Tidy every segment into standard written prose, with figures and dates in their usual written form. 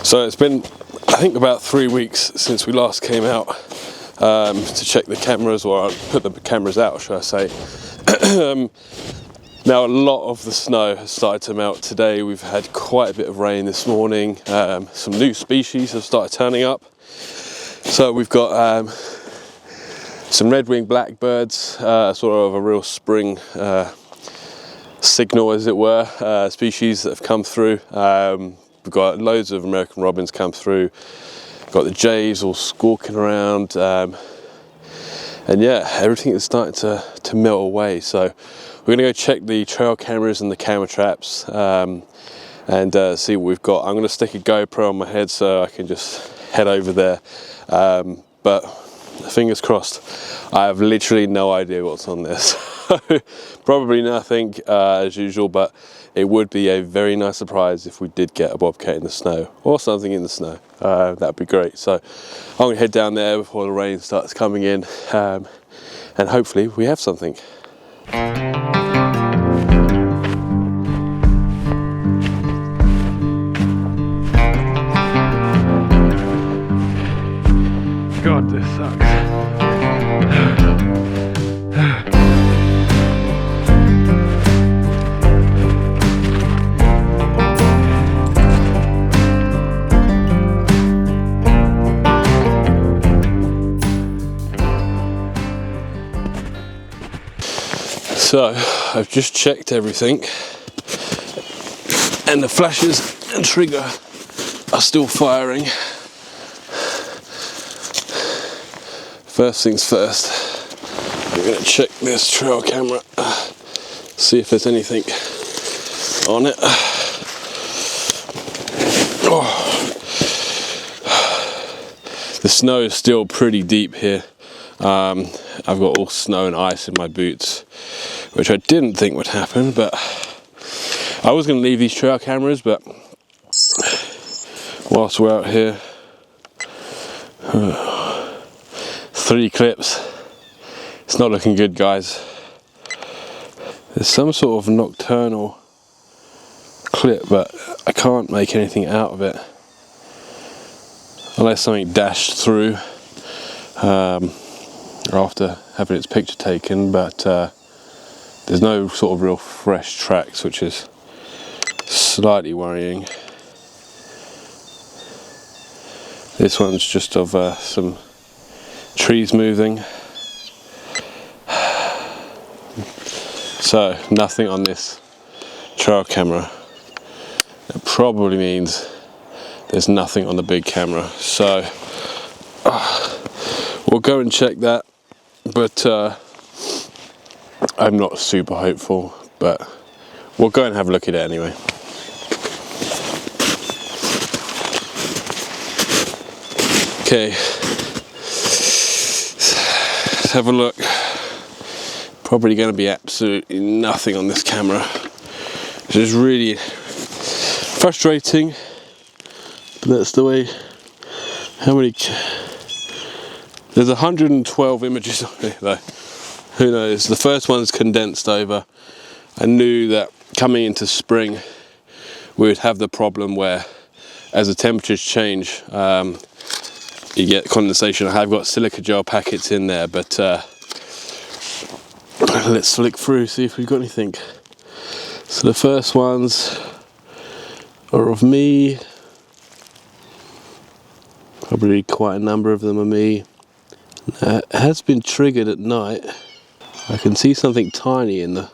So it's been, I think, about 3 weeks since we last came out to check the cameras, or put the cameras out, should I say. Now a lot of the snow has started to melt today. We've had quite a bit of rain this morning. Some new species have started turning up. So we've got some red-winged blackbirds, sort of a real spring signal, as it were, species that have come through. We've got loads of American robins come through. We've got the jays all squawking around, and yeah, everything is starting to melt away. So we're gonna go check the trail cameras and the camera traps and see what we've got. I'm gonna stick a GoPro on my head so I can just head over there, but fingers crossed. I have literally no idea what's on this. Probably nothing as usual, but it would be a very nice surprise if we did get a bobcat in the snow or something in the snow. That'd be great. So I'm gonna head down there before the rain starts coming in, and hopefully we have something. God, this sucks. So I've just checked everything, and the flashes and trigger are still firing. First things first, I'm going to check this trail camera, see if there's anything on it. Oh. The snow is still pretty deep here. I've got all snow and ice in my boots, which I didn't think would happen, but I was going to leave these trail cameras, but whilst we're out here, 3 clips, it's not looking good, guys. There's some sort of nocturnal clip, but I can't make anything out of it unless something dashed through after having its picture taken, but there's no sort of real fresh tracks, which is slightly worrying. This one's just of some trees moving. So nothing on this trail camera. It probably means there's nothing on the big camera. So we'll go and check that, but I'm not super hopeful, but we'll go and have a look at it anyway. Okay, let's have a look. Probably going to be absolutely nothing on this camera, which is really frustrating, but that's the way. How many? There's 112 images on it though. Who knows? The first one's condensed over. I knew that coming into spring we would have the problem where, as the temperatures change, you get condensation. I have got silica gel packets in there, but let's flick through, see if we've got anything. So the first ones are of me. Probably quite a number of them are me. It has been triggered at night. I can see something tiny in the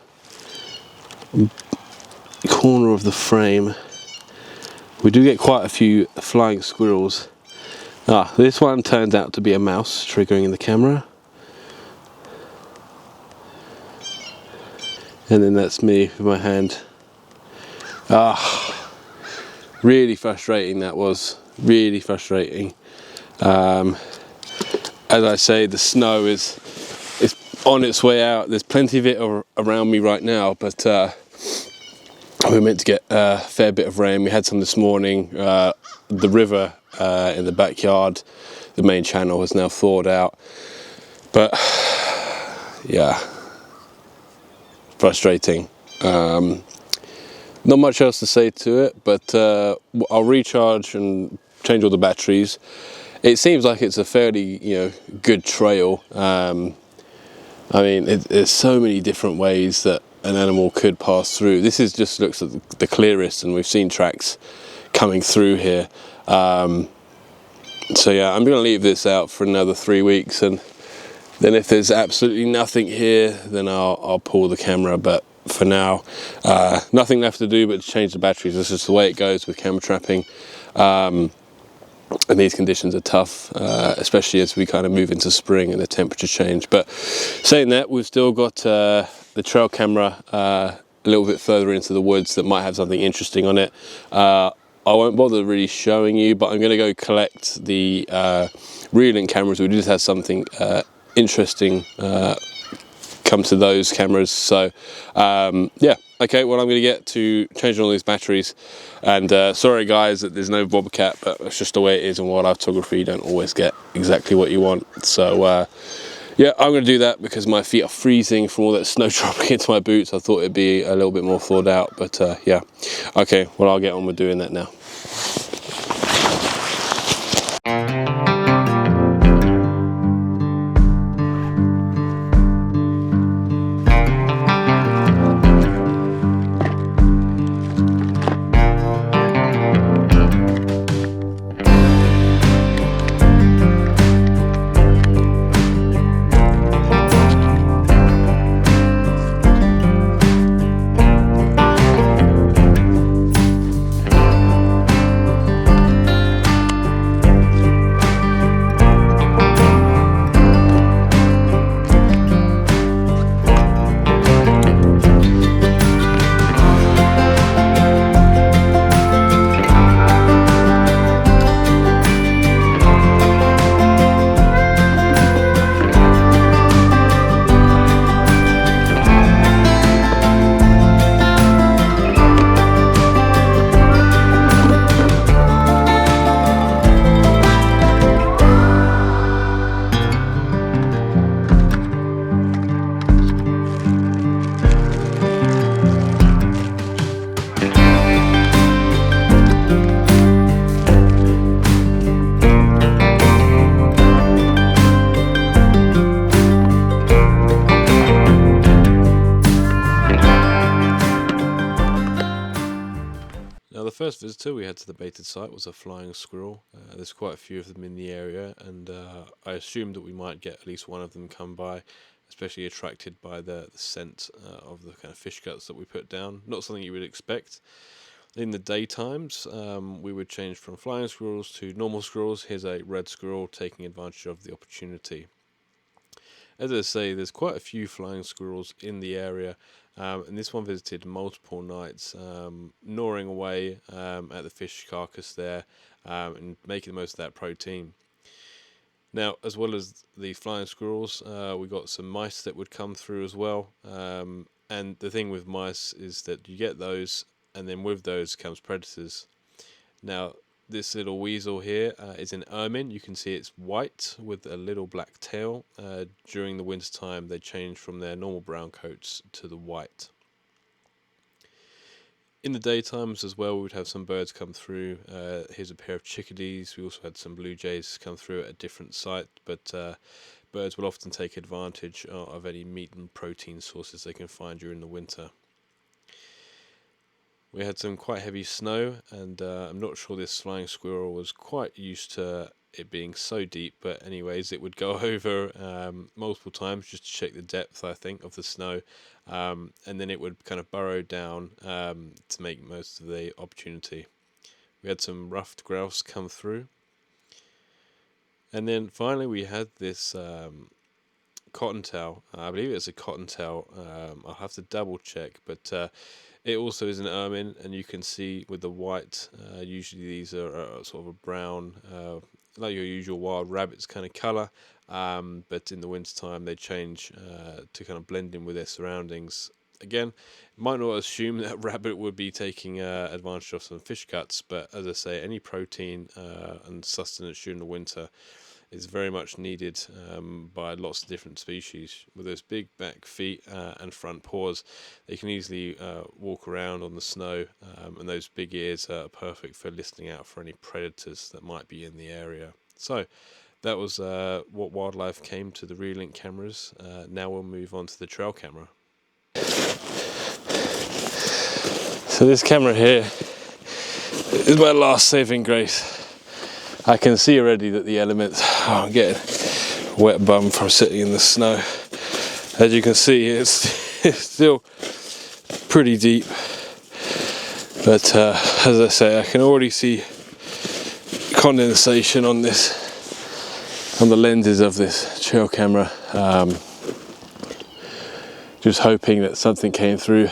corner of the frame. We do get quite a few flying squirrels. This one turns out to be a mouse triggering in the camera. And then that's me with my hand. Really frustrating, that was. Really frustrating. As I say, the snow is on its way out. There's plenty of it around me right now, but we're meant to get a fair bit of rain. We had some this morning. The river in the backyard, the main channel, has now thawed out. But yeah, frustrating. Not much else to say to it, but I'll recharge and change all the batteries. It seems like it's a fairly, good trail. I mean, there's so many different ways that an animal could pass through. This is just looks like the clearest, and we've seen tracks coming through here. So yeah, I'm going to leave this out for another 3 weeks, and then if there's absolutely nothing here, then I'll pull the camera. But for now, nothing left to do but to change the batteries. This is the way it goes with camera trapping. And these conditions are tough, especially as we kind of move into spring and the temperature change. But saying that, we've still got the trail camera a little bit further into the woods that might have something interesting on it. I won't bother really showing you, but I'm going to go collect the reel-in cameras. We just had something interesting come to those cameras. So yeah, okay, well, I'm going to get to changing all these batteries. And sorry guys that there's no bobcat, but it's just the way it is in wildlife photography. You don't always get exactly what you want. So yeah, I'm going to do that because my feet are freezing from all that snow dropping into my boots. I thought it'd be a little bit more thawed out, but yeah. Okay, well, I'll get on with doing that now. The first visitor we had to the baited site was a flying squirrel. There's quite a few of them in the area, and I assumed that we might get at least one of them come by, especially attracted by the scent of the kind of fish guts that we put down. Not something you would expect. In the daytimes, we would change from flying squirrels to normal squirrels. Here's a red squirrel taking advantage of the opportunity. As I say, there's quite a few flying squirrels in the area, and this one visited multiple nights, gnawing away at the fish carcass there and making the most of that protein. Now, as well as the flying squirrels, we got some mice that would come through as well. And the thing with mice is that you get those, and then with those comes predators. Now, this little weasel here is an ermine. You can see it's white with a little black tail. During the winter time, they change from their normal brown coats to the white. In the daytimes as well, we would have some birds come through. Here's a pair of chickadees. We also had some blue jays come through at a different site, but birds will often take advantage of any meat and protein sources they can find during the winter. We had some quite heavy snow, and I'm not sure this flying squirrel was quite used to it being so deep, but anyways, it would go over multiple times just to check the depth, I think, of the snow, and then it would kind of burrow down to make most of the opportunity. We had some ruffed grouse come through, and then finally we had this cottontail. I believe it's a cottontail. I'll have to double check, but it also is an ermine, and you can see with the white, usually these are sort of a brown, like your usual wild rabbits kind of colour, but in the wintertime they change to kind of blend in with their surroundings. Again, might not assume that rabbit would be taking advantage of some fish guts, but as I say, any protein and sustenance during the winter is very much needed by lots of different species. With those big back feet and front paws, they can easily walk around on the snow, and those big ears are perfect for listening out for any predators that might be in the area. So that was what wildlife came to the Relink cameras. Now we'll move on to the trail camera. So this camera here is my last saving grace. I can see already that the elements, I'm getting wet bum from sitting in the snow. As you can see, it's still pretty deep, but as I say, I can already see condensation on the lenses of this trail camera. Just hoping that something came through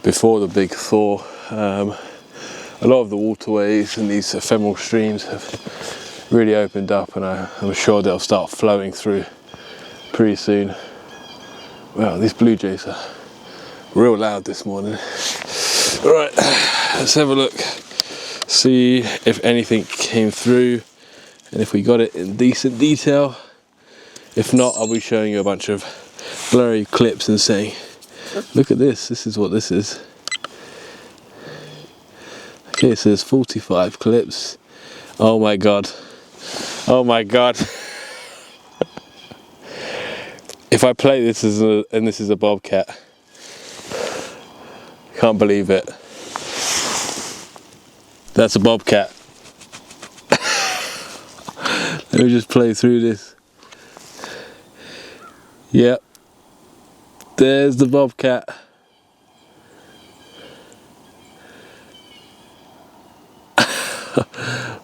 before the big thaw. A lot of the waterways and these ephemeral streams have really opened up, and I'm sure they'll start flowing through pretty soon. Wow, these blue jays are real loud this morning. Alright, let's have a look, see if anything came through and if we got it in decent detail. If not, I'll be showing you a bunch of blurry clips and saying, look at this, this is what this is. Okay, so there's 45 clips. Oh my god. Oh my god. If I play this and this is a bobcat, can't believe it. That's a bobcat. Let me just play through this. Yep. There's the bobcat.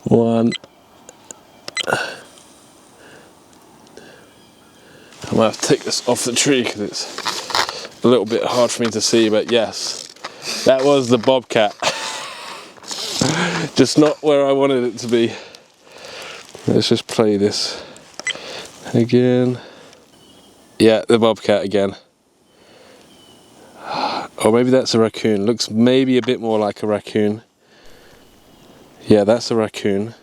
One. I might have to take this off the tree because it's a little bit hard for me to see, but yes, that was the bobcat. Just not where I wanted it to be. Let's just play this again. Yeah, the bobcat again. Or maybe that's a raccoon. Looks maybe a bit more like a raccoon. Yeah, that's a raccoon.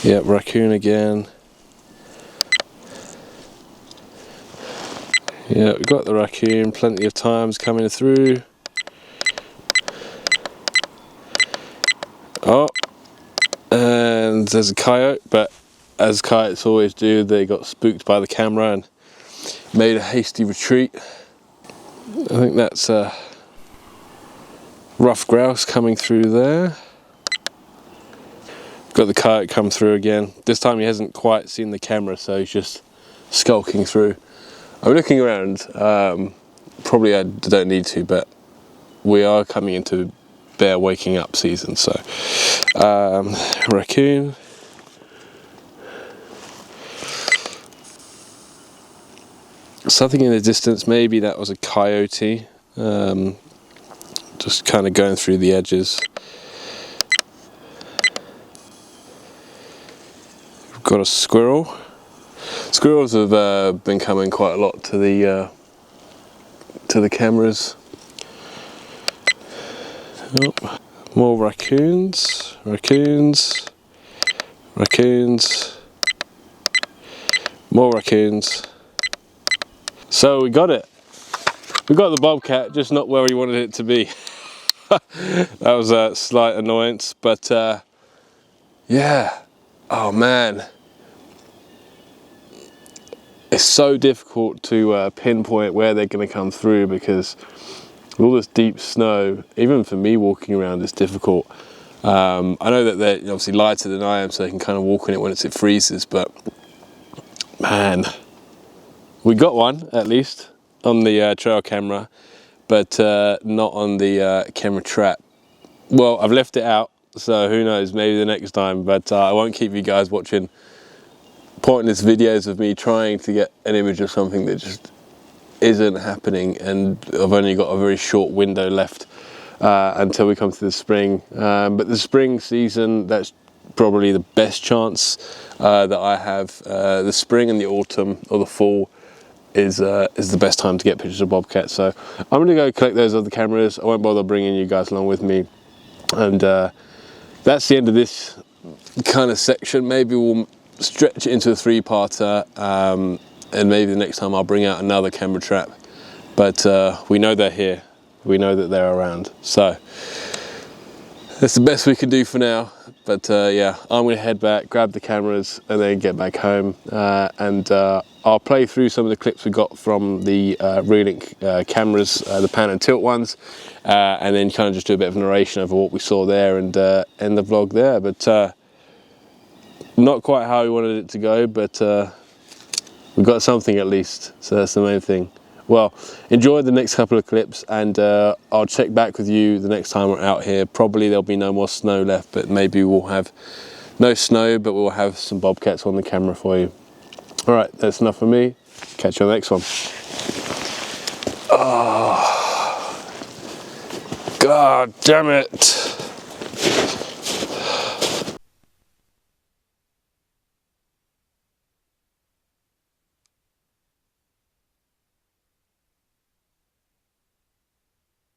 Yeah, raccoon again. Yeah, we've got the raccoon plenty of times coming through. Oh, and there's a coyote, but as coyotes always do, they got spooked by the camera and made a hasty retreat. I think that's a rough grouse coming through there. Got the coyote come through again. This time he hasn't quite seen the camera, so he's just skulking through. I'm looking around. Probably I don't need to, but we are coming into bear waking up season, so raccoon. Something in the distance, maybe that was a coyote, just kind of going through the edges. We've got a squirrel. Squirrels have been coming quite a lot to the cameras. Oh, more raccoons, raccoons, raccoons, more raccoons. So we got it. We got the bobcat, just not where we wanted it to be. That was a slight annoyance, but yeah. Oh man. It's so difficult to pinpoint where they're going to come through because all this deep snow, even for me walking around, is difficult. I know that they're obviously lighter than I am, so they can kind of walk in it when it freezes, but man, we got one at least on the trail camera, but not on the camera trap. Well, I've left it out, so who knows, maybe the next time, but I won't keep you guys watching pointless videos of me trying to get an image of something that just isn't happening, and I've only got a very short window left until we come to the spring. But the spring season, that's probably the best chance that I have. The spring and the autumn or the fall is the best time to get pictures of bobcats. So I'm going to go collect those other cameras. I won't bother bringing you guys along with me. And that's the end of this kind of section. Maybe we'll stretch it into a 3-parter, and maybe the next time I'll bring out another camera trap. But we know they're here. We know that they're around. So that's the best we can do for now. But yeah, I'm gonna head back, grab the cameras, and then get back home. And I'll play through some of the clips we got from the Relink cameras, the pan and tilt ones, and then kind of just do a bit of narration over what we saw there and end the vlog there. But not quite how we wanted it to go, but we got something at least, so that's the main thing. Well, enjoy the next couple of clips, and I'll check back with you the next time we're out here. Probably there'll be no more snow left, but maybe we'll have no snow, but we'll have some bobcats on the camera for you. All right, that's enough for me. Catch you on the next one. Oh, God damn it.